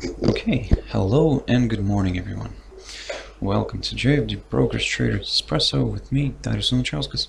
Okay, hello and good morning everyone. Welcome to JFD Brokers Traders Espresso with me, Darius Unachauskas.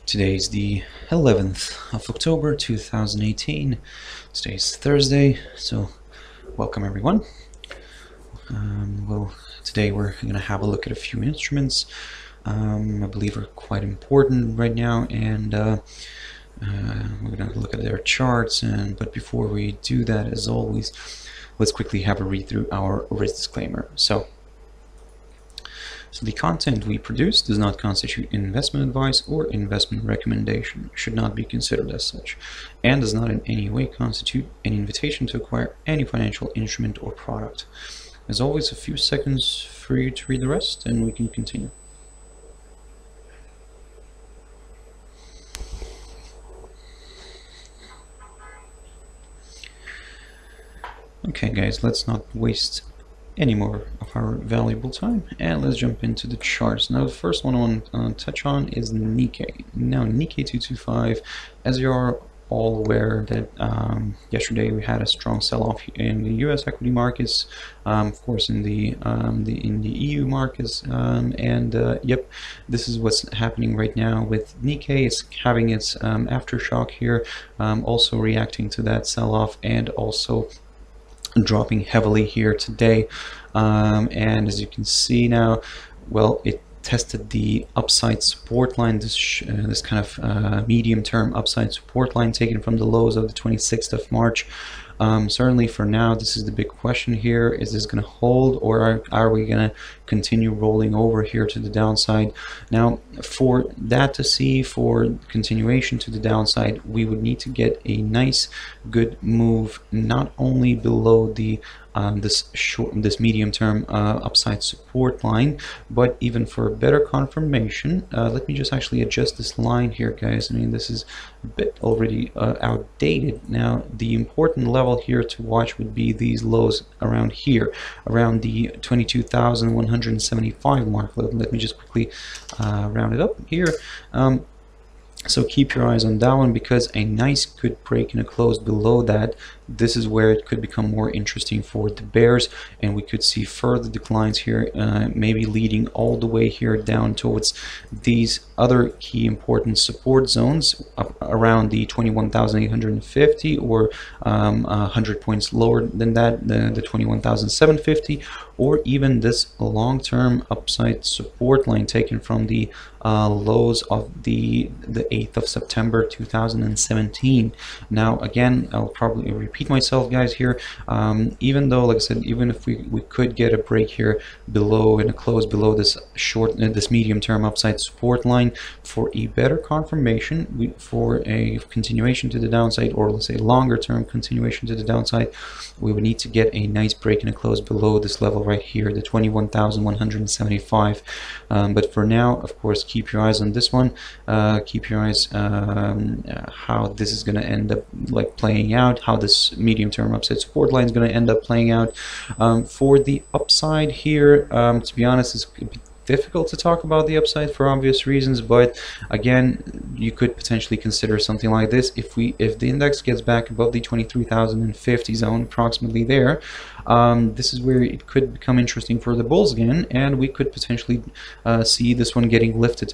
Today is the 11th of October 2018. Today is Thursday, so welcome everyone. Today we're going to have a look at a few instruments I believe are quite important right now, and we're going to look at their charts. But before we do that, as always, let's quickly have a read through our risk disclaimer. So the content we produce does not constitute investment advice or investment recommendation, should not be considered as such, and does not in any way constitute an invitation to acquire any financial instrument or product. As always, a few seconds for you to read the rest and we can continue. Okay guys, let's not waste any more of our valuable time and let's jump into the charts. Now the first one I want to touch on is Nikkei. Now Nikkei 225, as you are all aware that yesterday we had a strong sell-off in the US equity markets, of course in the EU markets, yep, this is what's happening right now with Nikkei. It's having its aftershock here, also reacting to that sell-off and also dropping heavily here today, and as you can see now, well, it tested the upside support line, this kind of medium-term upside support line taken from the lows of the 26th of March. Certainly for now, this is the big question here. Is this going to hold, or are we going to continue rolling over here to the downside? Now, for that to see, for continuation to the downside, we would need to get a nice, good move, not only below the this medium-term upside support line, but even for a better confirmation. Let me just actually adjust this line here, guys. I mean, this is a bit already outdated. Now, the important level here to watch would be these lows around here, around the 22,175 mark. Let me just quickly round it up here. So keep your eyes on that one, because a nice good break and a close below that, this is where it could become more interesting for the bears, and we could see further declines here, maybe leading all the way here down towards these other key important support zones up around the 21,850, or 100 points lower than that, the 21,750, or even this long-term upside support line taken from the lows of the 8th of September 2017. Now again, I'll probably repeat myself, guys, here. Even though, like I said, even if we could get a break here below and a close below this this medium-term upside support line, for a better confirmation, for a continuation to the downside, or let's say longer-term continuation to the downside, we would need to get a nice break and a close below this level right here, the 21,175. But for now, of course, keep your eyes on this one. Keep your eyes how this is going to end up like playing out, how this medium-term upside support line is going to end up playing out. For the upside here, to be honest, it's a bit difficult to talk about the upside for obvious reasons, but again, you could potentially consider something like this. If the index gets back above the 23,050 zone, approximately there, this is where it could become interesting for the bulls again, and we could potentially see this one getting lifted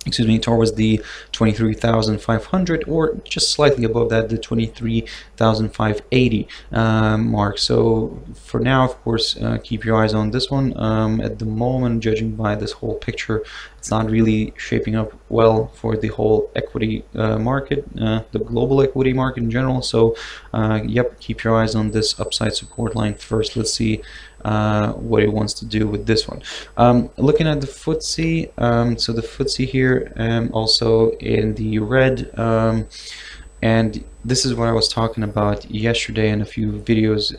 excuse me, towards the 23,500, or just slightly above that, the 23,580 mark. So for now, of course, keep your eyes on this one. At the moment, judging by this whole picture, it's not really shaping up well for the whole equity market, the global equity market in general. So yep, keep your eyes on this upside support line first. Let's see what it wants to do with this one. Looking at the FTSE, so the FTSE here also in the red, and this is what I was talking about yesterday in a few videos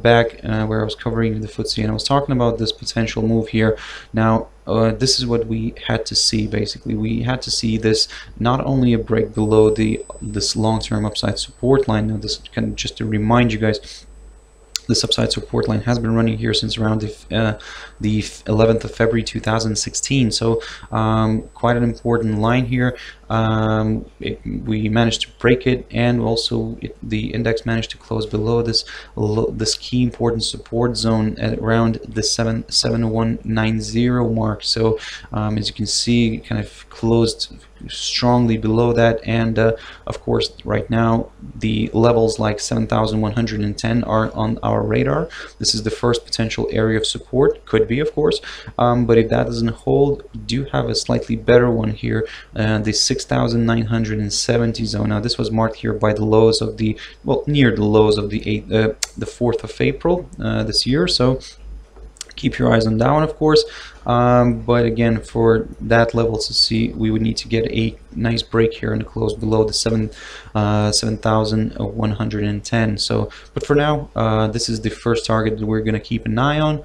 back, where I was covering the FTSE, and I was talking about this potential move here. Now this is what we had to see. Basically, we had to see this, not only a break below this long-term upside support line. Now this can, just to remind you guys, this upside support line has been running here since around the 11th of February 2016. So quite an important line here. we managed to break it, and also the index managed to close below this key important support zone at around the 7190 mark. So as you can see, kind of closed strongly below that, and of course right now the levels like 7110 are on our radar. This is the first potential area of support, could be of course, but if that doesn't hold, we do have a slightly better one here, the 6970 zone. Now this was marked here by the lows of the, well, near the lows of the 4th of April this year, so keep your eyes on that one, of course. But again, for that level to see, we would need to get a nice break here and close below the 7,110. So, but for now, this is the first target that we're going to keep an eye on.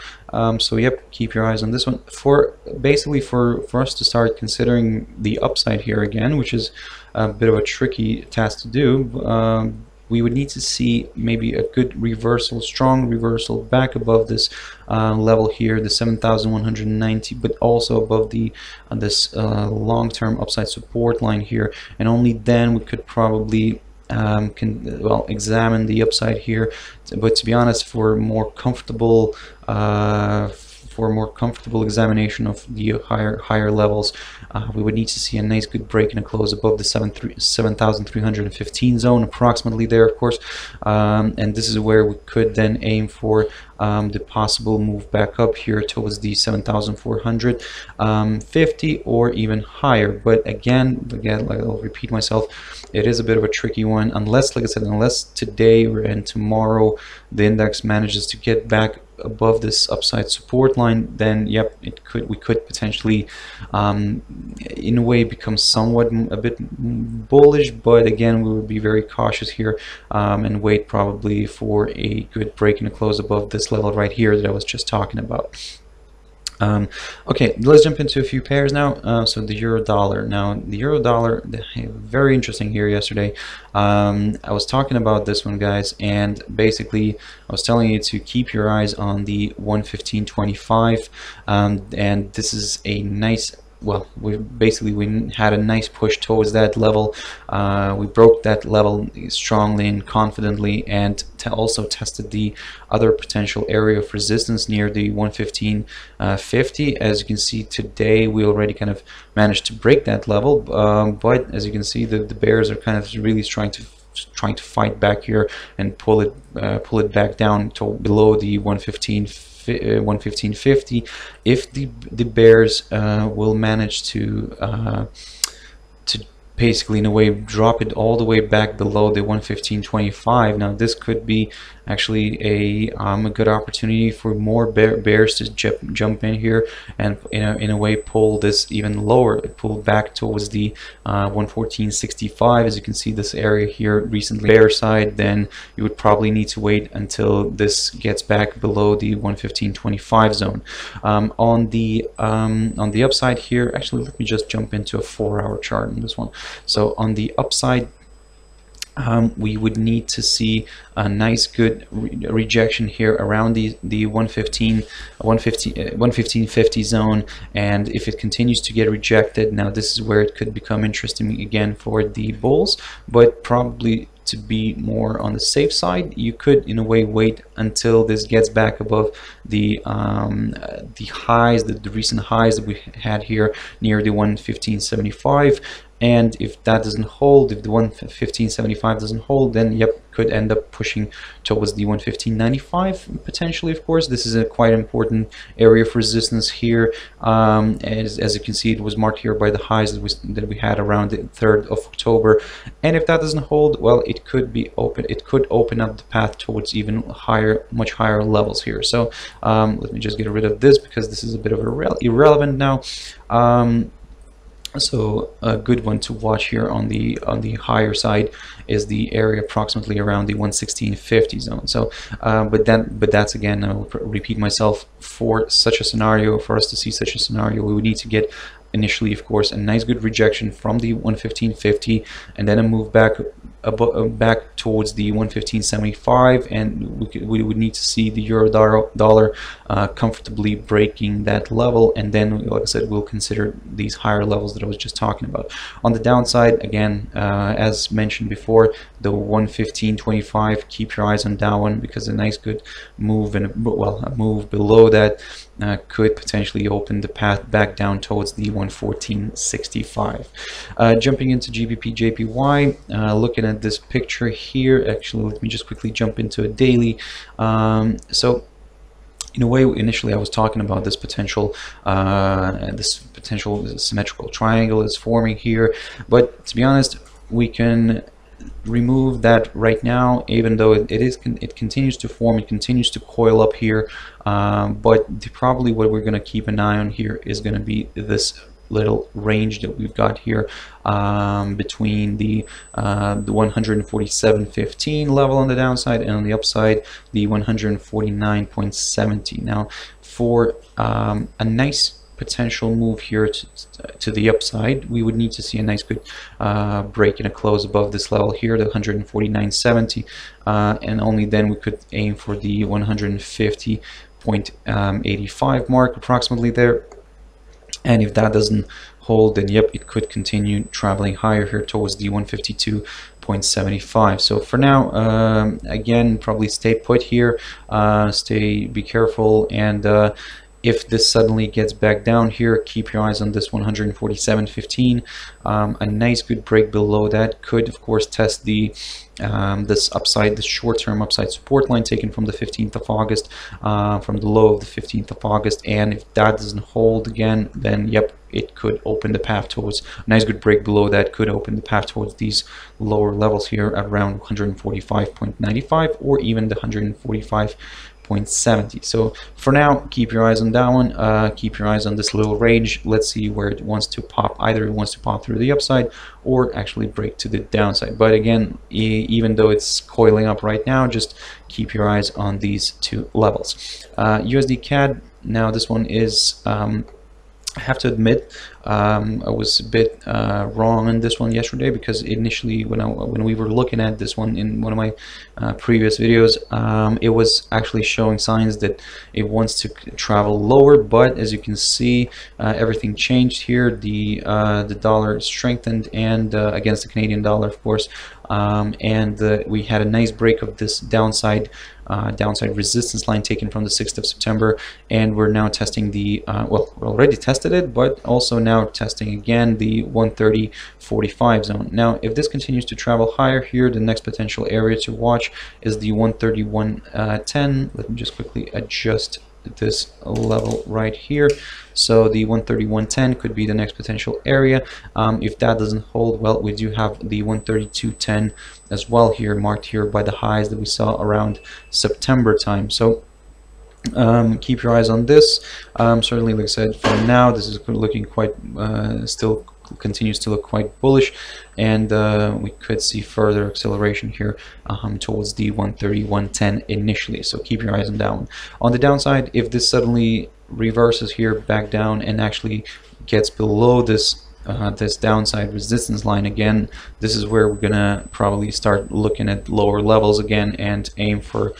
So yep, keep your eyes on this one. For basically for us to start considering the upside here again, which is a bit of a tricky task to do. We would need to see maybe a good reversal, strong reversal back above this level here, the 7,190, but also above the this long-term upside support line here, and only then we could probably examine the upside here. But to be honest, for more comfortable examination of the higher levels, we would need to see a nice good break and a close above the 7,315 zone, approximately there, of course, and this is where we could then aim for the possible move back up here towards the 7,450 or even higher. But again, like I'll repeat myself, it is a bit of a tricky one, unless, like I said, unless today and tomorrow the index manages to get back above this upside support line, then yep, we could potentially in a way become somewhat a bit bullish. But again, we would be very cautious here and wait probably for a good break and a close above this level right here that I was just talking about. Okay, let's jump into a few pairs now. So the euro dollar. Now the euro dollar, very interesting here yesterday. I was talking about this one, guys, and basically I was telling you to keep your eyes on the 115.25, and this is a nice, well, we had a nice push towards that level. We broke that level strongly and confidently, and also tested the other potential area of resistance near the 115.50. As you can see today, we already kind of managed to break that level, but as you can see, the bears are kind of really trying to fight back here and pull it back down to below the 115.50. If the bears will manage to basically in a way drop it all the way back below the 115.25, now this could be actually a good opportunity for more bears to jump in here and in a way pull this even lower, pull back towards the 114.65. As you can see, this area here recently bear side, then you would probably need to wait until this gets back below the 115.25 zone. On the upside here, actually let me just jump into a 4-hour chart on this one. So on the upside, we would need to see a nice good rejection here around the 115.50 zone, and if it continues to get rejected, now this is where it could become interesting again for the bulls. But probably to be more on the safe side, you could in a way wait until this gets back above the highs, the recent highs that we had here near the 115.75. And if that doesn't hold, if the 115.75 doesn't hold, then yep, could end up pushing towards the 115.95 potentially. Of course, this is a quite important area of resistance here. As you can see, it was marked here by the highs that we had around the 3rd of October. And if that doesn't hold, well, it could be open. It could open up the path towards even higher, much higher levels here. So let me just get rid of this because this is a bit of irrelevant now. So a good one to watch here on the higher side is the area approximately around the 116.50 zone. So but that's again, I will repeat myself, for such a scenario, for us to see such a scenario, we would need to get initially, of course, a nice good rejection from the 115.50 and then a move back back towards the 115.75, and we would need to see the euro dollar comfortably breaking that level, and then, like I said, we'll consider these higher levels that I was just talking about. On the downside, again, as mentioned before, the 115.25, keep your eyes on that one, because a nice good move, and a move below that could potentially open the path back down towards the 114.65. Jumping into GBPJPY, looking at this picture here, actually let me just quickly jump into a daily. So in a way, initially I was talking about this potential symmetrical triangle is forming here, but to be honest, we can remove that right now, even though it continues to form, it continues to coil up here, but probably what we're going to keep an eye on here is going to be this little range that we've got here, between the 147.15 level on the downside, and on the upside the 149.70. Now for a nice potential move here to the upside, we would need to see a nice good break and a close above this level here, the 149.70, and only then we could aim for the 150.85 mark, approximately there. And if that doesn't hold, then yep, it could continue traveling higher here towards the 152.75. So for now, again, probably stay put here, be careful, and if this suddenly gets back down here, keep your eyes on this 147.15. A nice good break below that could, of course, test the this short-term upside support line taken from the 15th of August, from the low of the 15th of August. And if that doesn't hold again, then yep, it could open the path towards a nice good break below that, could open the path towards these lower levels here at around 145.95 or even the 145.70. So for now, keep your eyes on that one, keep your eyes on this little range. Let's see where it wants to pop. Either it wants to pop through the upside or actually break to the downside. But again, even though it's coiling up right now, just keep your eyes on these two levels. USDCAD, now this one is I have to admit, I was a bit wrong on this one yesterday, because initially when we were looking at this one in one of my previous videos, it was actually showing signs that it wants to travel lower, but as you can see, everything changed here. The dollar strengthened, and against the Canadian dollar, of course, and we had a nice break of this downside resistance line taken from the 6th of September, and we're now testing the well, we already tested it, but also now testing again the 130.45 zone. Now if this continues to travel higher here, the next potential area to watch is the 131.10. Let me just quickly adjust this level right here. So the 131.10 could be the next potential area. If that doesn't hold, well, we do have the 132.10 as well here, marked here by the highs that we saw around September time. So keep your eyes on this. Certainly, like I said, for now this is looking quite still continues to look quite bullish, and we could see further acceleration here towards the 131.10 initially. So keep your eyes on that one. On the downside, if this suddenly reverses here back down and actually gets below this this downside resistance line again, this is where we're gonna probably start looking at lower levels again and aim for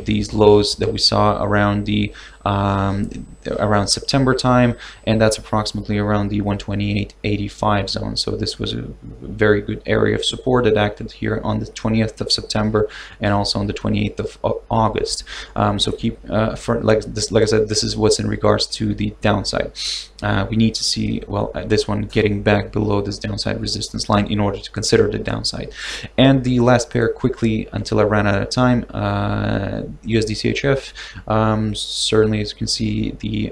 these lows that we saw around the around September time, and that's approximately around the 128.85 zone. So this was a very good area of support that acted here on the 20th of September and also on the 28th of August. So keep like I said, this is what's in regards to the downside. We need to see, well, this one getting back below this downside resistance line in order to consider the downside. And the last pair, quickly until I ran out of time, USDCHF. Certainly, as you can see, the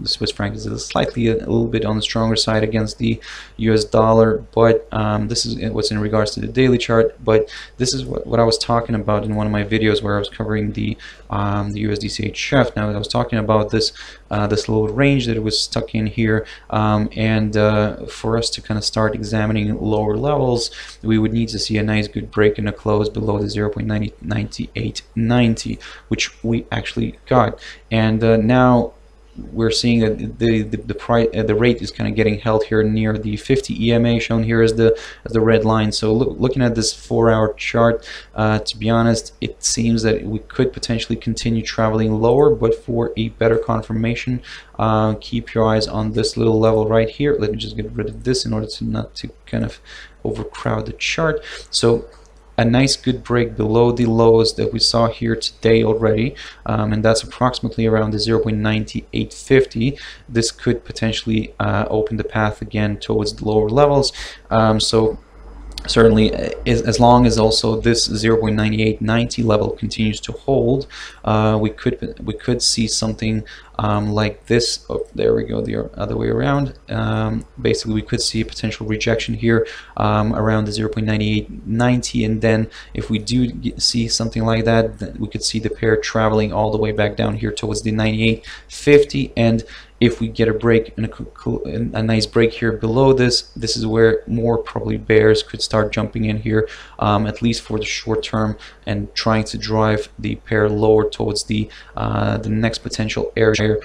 Swiss franc is slightly a little bit on the stronger side against the US dollar, but this is what's in regards to the daily chart. But this is what I was talking about in one of my videos where I was covering the USDCHF. Now I was talking about this this little range that it was stuck in here, and for us to kind of start examining lower levels, we would need to see a nice good break and a close below the 0.9890, which we actually got. And now we're seeing that the price, the rate is kind of getting held here near the 50 EMA, shown here as the red line. So looking at this 4-hour chart, to be honest, it seems that we could potentially continue traveling lower, but for a better confirmation, keep your eyes on this little level right here. Let me just get rid of this in order to not to kind of overcrowd the chart. So a nice good break below the lows that we saw here today already, and that's approximately around the 0.9850. This could potentially open the path again towards the lower levels. So certainly, as long as also this 0.9890 level continues to hold, we could see something like this. Oh, there we go, the other way around. Basically, we could see a potential rejection here around the 0.9890, and then if we do see something like that, then we could see the pair traveling all the way back down here towards the 9850. And if we get a break and a nice break here below this, this is where more probably bears could start jumping in here, at least for the short term, and trying to drive the pair lower towards the next potential area.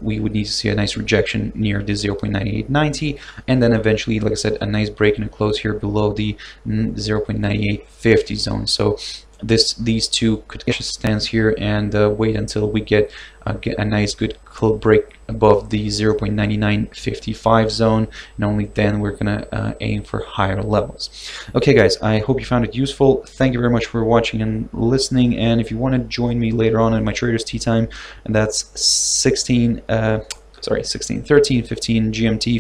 We would need to see a nice rejection near the 0.9890, and then eventually, like I said, a nice break and a close here below the 0.9850 zone. So these two could get a stance here and wait until we get a nice good break above the 0.9955 zone, and only then we're gonna aim for higher levels. Okay guys, I hope you found it useful. Thank you very much for watching and listening, and if you want to join me later on in my traders tea time, and that's 13:15 GMT